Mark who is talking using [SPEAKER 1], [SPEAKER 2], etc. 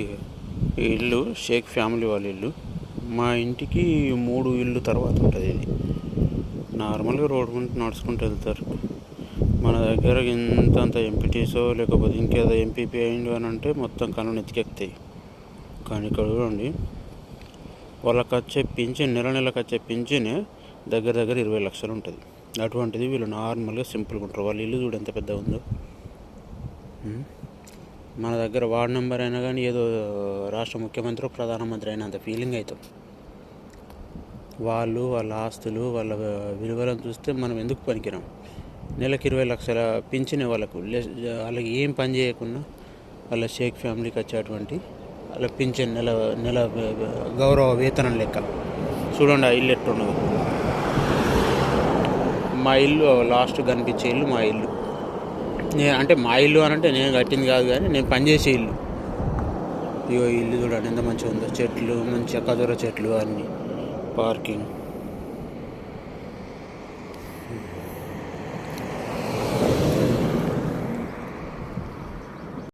[SPEAKER 1] ఈ ఇల్లు షేక్ ఫ్యామిలీ వాళ్ళ ఇల్లు. మా ఇంటికి 3 ఇల్లు తర్వాత ఉంటుంది ఇది. నార్మల్గా రోడ్డు మీద నడుచుకుంటూ వెళ్తారు. మన దగ్గర ఇంతంత ఎంపీటీసో లేకపోతే ఇంకేదో ఎంపీపీ అయిండు అని అంటే మొత్తం కళ్ళు ఎత్తికెక్కుతాయి. కానీ ఇక్కడ చూడండి, వాళ్ళకి వచ్చే పింఛన్ నెలకు వచ్చే పింఛనే దగ్గర 20 లక్షలు ఉంటుంది. అటువంటిది వీళ్ళు నార్మల్గా సింపుల్గా ఉంటారు. వాళ్ళ ఇల్లు చూడు ఎంత పెద్దగా ఉందో. మన దగ్గర వార్డు నెంబర్ అయినా కానీ ఏదో రాష్ట్ర ముఖ్యమంత్రి ప్రధానమంత్రి అయినంత ఫీలింగ్ అవుతాం. వాళ్ళ ఆస్తులు వాళ్ళ విలువలను చూస్తే మనం ఎందుకు పనికిరాం. నెలకు 20 లక్షల పింఛన్ వాళ్ళకి ఏం పని చేయకుండా వాళ్ళ షేక్ ఫ్యామిలీకి వచ్చేటువంటి వాళ్ళ పింఛన్ నెల గౌరవ వేతనం లెక్క. చూడండి ఆ ఇల్లు ఎట్టున్నది. మా ఇల్లు లాస్ట్ కనిపించే ఇల్లు మా ఇల్లు. అంటే మా ఇల్లు అని అంటే నేను కట్టింది కాదు, కానీ నేను పనిచేసే ఇల్లు. ఇగో ఇల్లు చూడండి ఎంత మంచిగా ఉందో. చెట్లు మంచిగా ఖర్జూర చెట్లు, అన్నీ పార్కింగ్.